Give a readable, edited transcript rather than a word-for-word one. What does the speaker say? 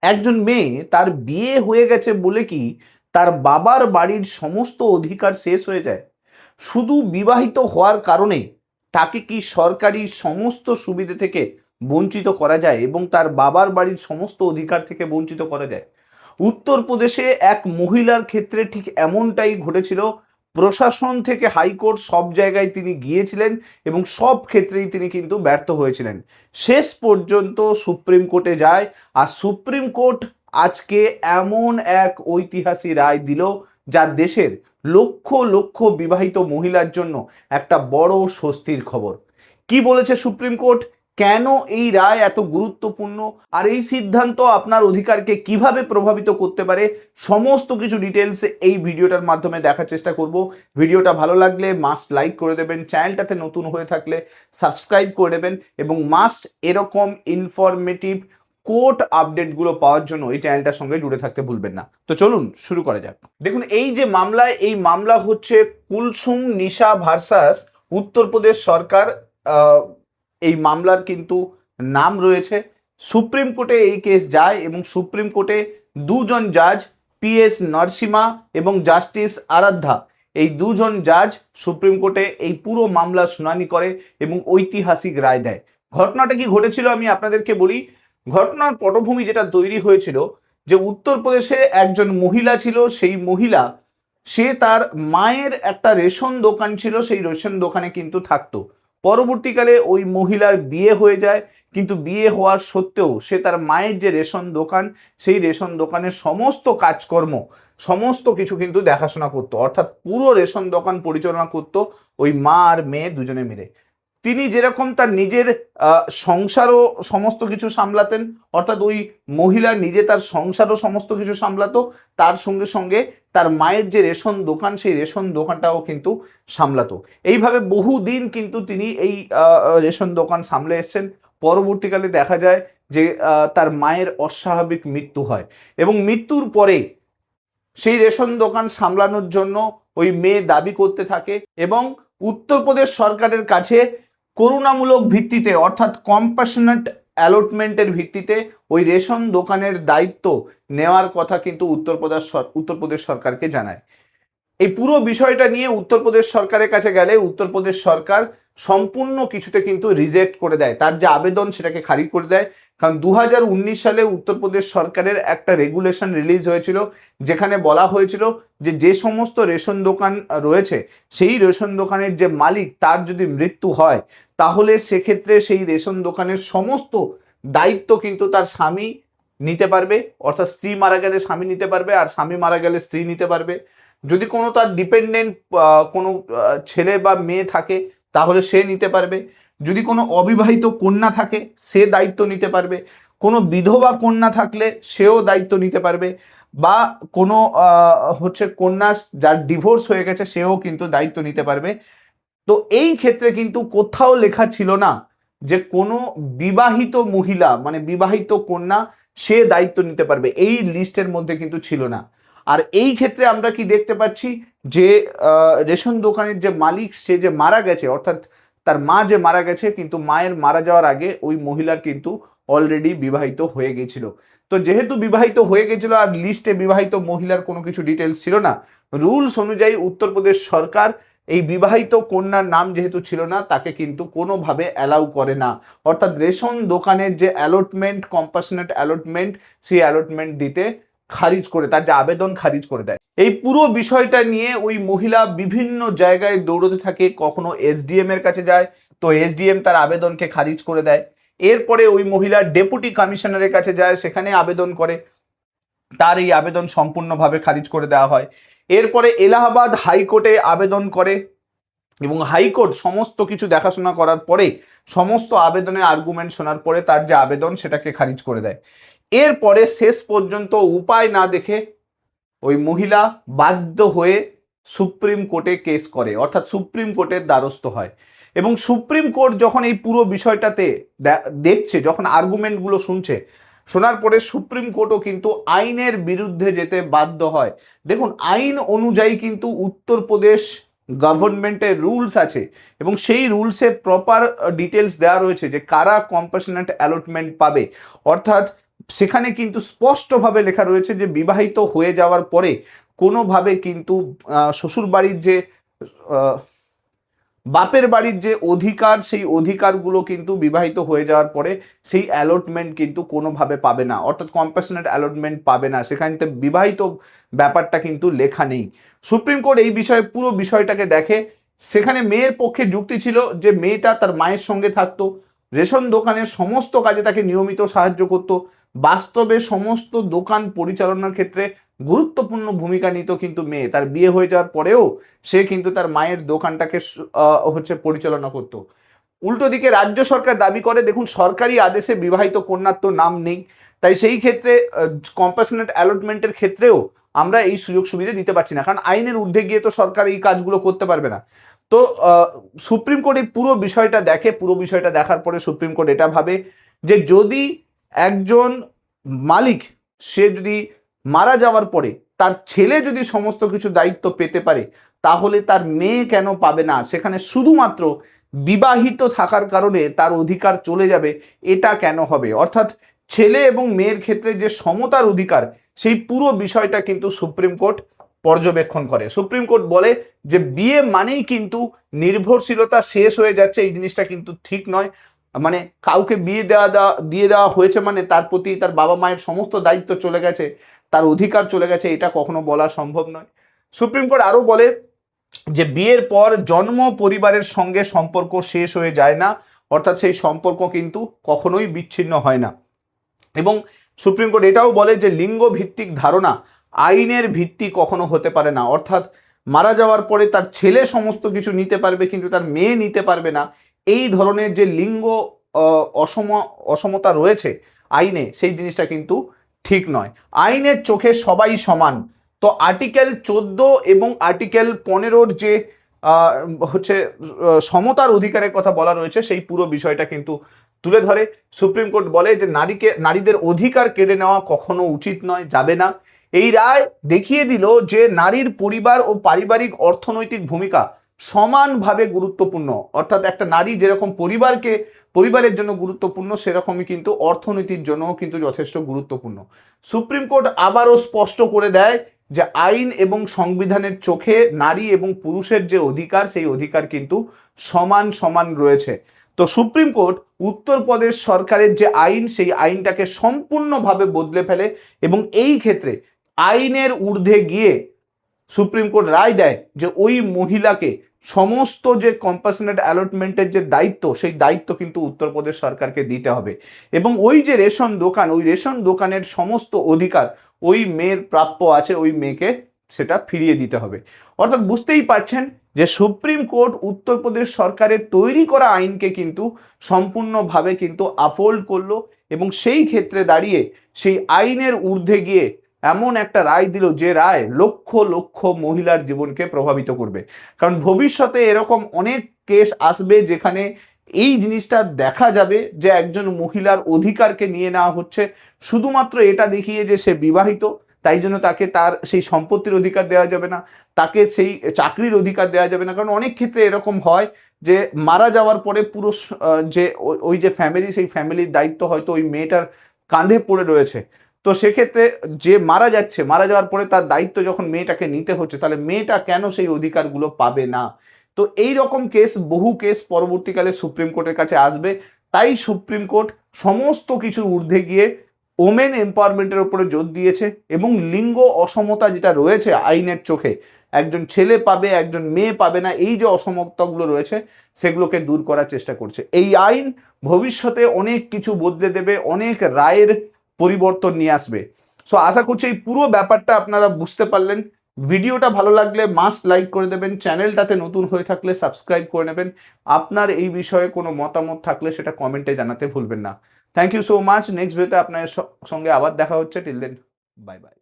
একজন মেয়ে তার বিয়ে হয়ে গেছে বলে কি তার বাবার বাড়ির সমস্ত অধিকার শেষ হয়ে যায়? শুধু বিবাহিত হওয়ার কারণে তাকে কি সরকারি সমস্ত সুবিধে থেকে বঞ্চিত করা যায় এবং তার বাবার বাড়ির সমস্ত অধিকার থেকে বঞ্চিত করা যায়? উত্তরপ্রদেশে এক মহিলার ক্ষেত্রে ঠিক এমনটাই ঘটেছিল। প্রশাসন থেকে হাইকোর্ট সব জায়গায় তিনি গিয়েছিলেন এবং সব ক্ষেত্রেই তিনি কিন্তু ব্যর্থ হয়েছিলেন। শেষ পর্যন্ত সুপ্রিম কোর্টে যায়, আর সুপ্রিম কোর্ট আজকে এমন এক ঐতিহাসিক রায় দিল যা দেশের লক্ষ লক্ষ বিবাহিত মহিলার জন্য একটা বড় স্বস্তির খবর। কি বলেছে সুপ্রিম কোর্ট, কেন এই রায় এত গুরুত্বপূর্ণ, আর এই সিদ্ধান্ত আপনার অধিকারকে কিভাবে প্রভাবিত করতে পারে, সমস্ত কিছু ডিটেলস এই ভিডিওটার মাধ্যমে দেখার চেষ্টা করব। ভিডিওটা ভালো লাগলে মাস্ট লাইক করে দেবেন, চ্যানেলটাতে নতুন হয়ে থাকলে সাবস্ক্রাইব করে দেবেন এবং মাস্ট এরকম ইনফরমেটিভ কোর্ট আপডেটগুলো পাওয়ার জন্য এই চ্যানেলটার সঙ্গে জুড়ে থাকতে ভুলবেন না। তো চলুন শুরু করা যাক। দেখুন, এই যে মামলা, এই মামলা হচ্ছে কুলসুম নিশা ভার্সাস উত্তরপ্রদেশ সরকার। এই মামলার কিন্তু নাম রয়েছে। সুপ্রিম কোর্টে এই কেস যায় এবং সুপ্রিম কোর্টে দুজন জাজ, PS নরসিমা এবং জাস্টিস আরাধ্যা, এই দুজন জাজ সুপ্রিম কোর্টে এই পুরো মামলা শুনানি করে এবং ঐতিহাসিক রায় দেয়। ঘটনাটা কি ঘটেছিল আমি আপনাদেরকে বলি। ঘটনার পটভূমি যেটা তৈরি হয়েছিল, যে উত্তরপ্রদেশে একজন মহিলা ছিল, সেই মহিলা সে তার মায়ের একটা রেশন দোকান ছিল, সেই রেশন দোকানে কিন্তু থাকতো। পরবর্তীকালে ওই মহিলার বিয়ে হয়ে যায়, কিন্তু বিয়ে হওয়ার সত্ত্বেও সে তার মায়ের যে রেশন দোকান, সেই রেশন দোকানের সমস্ত কাজকর্ম, সমস্ত কিছু কিন্তু দেখাশোনা করতো, অর্থাৎ পুরো রেশন দোকান পরিচালনা করতো ওই মা আর মেয়ে দুজনে মিলে। তিনি যেরকম তার নিজের সংসারও সমস্ত কিছু সামলাতেন, অর্থাৎ ওই মহিলা নিজে তার সংসারও সমস্ত কিছু সামলাতো, তার সঙ্গে সঙ্গে তার মায়ের যে রেশন দোকান, সেই রেশন দোকানটাও কিন্তু সামলাতো। এইভাবে বহুদিন কিন্তু তিনি এই রেশন দোকান সামলে এসছেন। পরবর্তীকালে দেখা যায় যে তার মায়ের অস্বাভাবিক মৃত্যু হয় এবং মৃত্যুর পরে সেই রেশন দোকান সামলানোর জন্য ওই মেয়ে দাবি করতে থাকে এবং উত্তরপ্রদেশ সরকারের কাছে করুণামূলক ভিত্তিতে, অর্থাৎ কম্প্যাশনেট অ্যালটমেন্টের ভিত্তিতে ওই রেশন দোকানের দায়িত্ব নেওয়ার কথা কিন্তু উত্তরপ্রদেশ সরকারকে জানায়। এই পুরো বিষয়টা নিয়ে উত্তরপ্রদেশ সরকারের কাছে গেলে উত্তরপ্রদেশ সরকার সম্পূর্ণ কিছুতে কিন্তু রিজেক্ট করে দেয়, তার যে আবেদন সেটাকে খারিজ করে দেয়। কারণ 2019 সালে উত্তরপ্রদেশ সরকারের একটা রেগুলেশন রিলিজ হয়েছিল, যেখানে বলা হয়েছিল যে যে সমস্ত রেশন দোকান রয়েছে, সেই রেশন দোকানের যে মালিক তার যদি মৃত্যু হয়, তাহলে সেক্ষেত্রে সেই রেশন দোকানের সমস্ত দায়িত্ব কিন্তু তার স্বামী নিতে পারবে, অর্থাৎ স্ত্রী মারা গেলে স্বামী নিতে পারবে আর স্বামী মারা গেলে স্ত্রী নিতে পারবে। যদি কোনো তার ডিপেন্ডেন্ট কোনো ছেলে বা মেয়ে থাকে তাহলে সে নিতে পারবে। যদি কোনো অবিবাহিত কন্যা থাকে সে দায়িত্ব নিতে পারবে। কোনো বিধবা কন্যা থাকলে সেও দায়িত্ব নিতে পারবে, বা কোনো হচ্ছে কন্যা যার ডিভোর্স হয়ে গেছে সেও কিন্তু দায়িত্ব নিতে পারবে। তো এই ক্ষেত্রে কিন্তু কোথাও লেখা ছিল না যে কোনো বিবাহিত মহিলা, মানে বিবাহিত কন্যা, সে দায়িত্ব নিতে পারবে, এই লিস্টের মধ্যে কিন্তু ছিল না। আর এই ক্ষেত্রে আমরা কি দেখতে পাচ্ছি যে রেশন দোকানের যে মালিক সে যে মারা গেছে, অর্থাৎ তার মা যে মারা গেছে, কিন্তু মায়ের মারা যাওয়ার আগে ওই মহিলার কিন্তু অলরেডি বিবাহিত হয়ে গেছিল। তো যেহেতু বিবাহিত হয়ে গেছিল আর লিস্টে বিবাহিত মহিলার কোনো কিছু ডিটেলস ছিল না, রুলস অনুযায়ী উত্তরপ্রদেশ সরকার এই বিবাহিত কন্যার নাম যেহেতু ছিল না, তাকে কিন্তু কোনোভাবে অ্যালাউ করে না, অর্থাৎ রেশন দোকানের যে অ্যালটমেন্ট, কম্প্যাশনেট অ্যালটমেন্ট, সেই অ্যালটমেন্ট দিতে খারিজ করে, তার যে আবেদন খারিজ করে দেয়। এই পুরো বিষয়টা নিয়ে ওই মহিলা বিভিন্ন জায়গায় দৌড়তে থাকে, কখনো SDM এর কাছে যায়, তো SDM তার আবেদনকে খারিজ করে দেয়। এরপরে ওই মহিলা ডেপুটি কমিশনারের কাছে যায়, সেখানে আবেদন করে, তার এই আবেদন সম্পূর্ণভাবে খারিজ করে দেওয়া হয়। এরপরে এলাহাবাদ হাইকোর্টে আবেদন করে এবং হাইকোর্ট সমস্ত কিছু দেখাশোনা করার পরে, সমস্ত আবেদনের আর্গুমেন্ট শোনার পরে তার যে আবেদন সেটাকে খারিজ করে দেয়। এরপরে শেষ পর্যন্ত উপায় না দেখে ওই মহিলা বাধ্য হয়ে সুপ্রিম কোর্টে কেস করে, অর্থাৎ সুপ্রিম কোর্টের দ্বারস্থ হয়। এবং সুপ্রিম কোর্ট যখন এই পুরো বিষয়টাতে দেখছে, যখন আর্গুমেন্টগুলো শুনছে, শোনার পরে সুপ্রিম কোর্টও কিন্তু আইনের বিরুদ্ধে যেতে বাধ্য হয়। দেখুন, আইন অনুযায়ী কিন্তু উত্তরপ্রদেশ গভর্নমেন্টের রুলস আছে এবং সেই রুলসে প্রপার ডিটেলস দেওয়া রয়েছে যে কারা কম্প্যাশনেট অ্যালটমেন্ট পাবে, অর্থাৎ সেখানে কিন্তু স্পষ্টভাবে লেখা রয়েছে যে বিবাহিত হয়ে যাওয়ার পরে কোনোভাবে কিন্তু শ্বশুর বাড়ির যে বাপের বাড়ির যে অধিকার, সেই অধিকারগুলো কিন্তু বিবাহিত হয়ে যাওয়ার পরে সেই অ্যালটমেন্ট কিন্তু কোনোভাবে পাবে না, অর্থাৎ কম্প্যাশনেট অ্যালটমেন্ট পাবে না, সেখানে বিবাহিত ব্যাপারটা কিন্তু লেখা নেই। সুপ্রিম কোর্ট এই বিষয়ে পুরো বিষয়টাকে দেখে। সেখানে মেয়ের পক্ষে যুক্তি ছিল যে মেয়েটা তার মায়ের সঙ্গে থাকতো, রেশন দোকানের সমস্ত কাজে তাকে নিয়মিত সাহায্য করত, বাস্তবে সমস্ত দোকান পরিচালনার ক্ষেত্রে গুরুত্বপূর্ণ ভূমিকা নিত কিন্তু মেয়ে। তার বিয়ে হয়ে যাওয়ার পরেও সে কিন্তু তার মায়ের দোকানটাকে পরিচালনা করত। উল্টো দিকে রাজ্য সরকার দাবি করে দেখুন সরকারি আদেশে বিবাহিত কন্যার তো নাম নেই, তাই সেই ক্ষেত্রে কম্প্যাশনেট অ্যালটমেন্টের ক্ষেত্রেও আমরা এই সুযোগ সুবিধা দিতে পারছি না, কারণ আইনের ঊর্ধ্বে গিয়ে তো সরকার এই কাজগুলো করতে পারবে না। তো সুপ্রিম কোর্ট এই পুরো বিষয়টা দেখে, পুরো বিষয়টা দেখার পরে সুপ্রিম কোর্ট এটা ভাবে যে যদি একজন মালিক সে যদি মারা যাওয়ার পরে তার ছেলে যদি সমস্ত কিছু দায়িত্ব পেতে পারে, তাহলে তার মেয়ে কেন পাবে না? সেখানে শুধুমাত্র বিবাহিত থাকার কারণে তার অধিকার চলে যাবে, এটা কেন হবে? অর্থাৎ ছেলে এবং মেয়ের ক্ষেত্রে যে সমতার অধিকার, সেই পুরো বিষয়টা কিন্তু সুপ্রিম কোর্ট পর্যবেক্ষণ করে। সুপ্রিম কোর্ট বলে যে বিয়ে মানেই কিন্তু নির্ভরশীলতা শেষ হয়ে যাচ্ছে, এই জিনিসটা কিন্তু ঠিক নয়। মানে কাউকে বিয়ে দিয়ে দেওয়া হয়েছে মানে তার প্রতি তার বাবা মায়ের সমস্ত দায়িত্ব চলে গেছে, তার অধিকার চলে গেছে, এটা কখনো বলা সম্ভব নয়। সুপ্রিম কোর্ট আরও বলে যে বিয়ের পর জন্ম পরিবারের সঙ্গে সম্পর্ক শেষ হয়ে যায় না, অর্থাৎ সেই সম্পর্ক কিন্তু কখনোই বিচ্ছিন্ন হয় না। এবং সুপ্রিম কোর্ট এটাও বলে যে লিঙ্গ ভিত্তিক ধারণা আইনের ভিত্তি কখনো হতে পারে না, অর্থাৎ মারা যাওয়ার পরে তার ছেলে সমস্ত কিছু নিতে পারবে কিন্তু তার মেয়ে নিতে পারবে না, এই ধরনের যে লিঙ্গ অসমতা রয়েছে আইনে, সেই জিনিসটা কিন্তু ঠিক নয়। আইনের চোখে সবাই সমান। তো আর্টিকেল 14 এবং আর্টিকেল 15 যে সমতার অধিকারের কথা বলা রয়েছে, সেই পুরো বিষয়টা কিন্তু তুলে ধরে। সুপ্রিম কোর্ট বলে যে নারীদের অধিকার কেড়ে নেওয়া কখনো উচিত নয়, যাবে না। এই রায় দেখিয়ে দিল যে নারীর পরিবার ও পারিবারিক অর্থনৈতিক ভূমিকা সমানভাবে গুরুত্বপূর্ণ, অর্থাৎ একটা নারী যেরকম পরিবারের জন্য গুরুত্বপূর্ণ, সেরকমই কিন্তু অর্থনীতির জন্যও কিন্তু যথেষ্ট গুরুত্বপূর্ণ। সুপ্রিম কোর্ট আবারও স্পষ্ট করে দেয় যে আইন এবং সংবিধানের চোখে নারী এবং পুরুষের যে অধিকার, সেই অধিকার কিন্তু সমান সমান রয়েছে। তো সুপ্রিম কোর্ট উত্তরপ্রদেশ সরকারের যে আইন, সেই আইনটাকে সম্পূর্ণভাবে বদলে ফেলে এবং এই ক্ষেত্রে আইনের ঊর্ধ্বে গিয়ে সুপ্রিম কোর্ট রায় দেয় যে ওই মহিলাকে সমস্ত যে কম্প্যাশনেট অ্যালটমেন্টের যে দায়িত্ব, সেই দায়িত্ব কিন্তু উত্তরপ্রদেশ সরকারকে দিতে হবে এবং ওই যে রেশন দোকান, ওই রেশন দোকানের সমস্ত অধিকার ওই মেয়ের প্রাপ্য আছে, ওই মেয়েকে সেটা ফিরিয়ে দিতে হবে। অর্থাৎ বুঝতেই পারছেন যে সুপ্রিম কোর্ট উত্তরপ্রদেশ সরকারের তৈরি করা আইনকে কিন্তু সম্পূর্ণভাবে কিন্তু আপহোল্ড করলো এবং সেই ক্ষেত্রে দাঁড়িয়ে সেই আইনের ঊর্ধ্বে গিয়ে এমন একটা রায় দিল যে রায় লক্ষ লক্ষ মহিলার জীবনকে প্রভাবিত করবে। কারণ ভবিষ্যতে এরকম অনেক কেস আসবে যেখানে এই জিনিসটা দেখা যাবে যে একজন মহিলার অধিকারকে নিয়ে নেওয়া হচ্ছে শুধুমাত্র এটা দেখিয়ে যে সে বিবাহিত, তাই জন্য তাকে তার সেই সম্পত্তির অধিকার দেওয়া যাবে না, তাকে সেই চাকরির অধিকার দেওয়া যাবে না। কারণ অনেক ক্ষেত্রে এরকম হয় যে মারা যাওয়ার পরে পুরো যে ওই যে ফ্যামিলি, সেই ফ্যামিলির দায়িত্ব হয়তো ওই মেয়েটার কাঁধে পড়ে রয়েছে। তো সেক্ষেত্রে যে মারা যাওয়ার পরে তার দায়িত্ব যখন মেয়েটাকে নিতে হচ্ছে, তাহলে মেয়েটা কেন সেই অধিকারগুলো পাবে না? তো এই রকম কেস, বহু কেস পরবর্তীকালে সুপ্রিম কোর্টের কাছে আসবে। তাই সুপ্রিম কোর্ট সমস্ত কিছুর ঊর্ধ্বে গিয়ে ওমেন এম্পাওয়ারমেন্টের উপরে জোর দিয়েছে এবং লিঙ্গ অসমতা যেটা রয়েছে আইনের চোখে, একজন ছেলে পাবে একজন মেয়ে পাবে না, এই যে অসমতাগুলো রয়েছে সেগুলোকে দূর করার চেষ্টা করছে। এই আইন ভবিষ্যতে অনেক কিছু বদলে দেবে, অনেক রায়ের পরিবর্তন নিয়ে আসবে। সো আশা করছি এই পুরো ব্যাপারটা আপনারা বুঝতে পারলেন। ভিডিওটা ভালো লাগলে মাস্ট লাইক করে দেবেন, চ্যানেলটাতে নতুন হয়ে থাকলে সাবস্ক্রাইব করে নেবেন। আপনার এই বিষয়ে কোনো মতামত থাকলে সেটা কমেন্টে জানাতে ভুলবেন না। Thank you so much. Next ভিডিওতে আপনার সঙ্গে আবার দেখা হচ্ছে। Till then, bye by.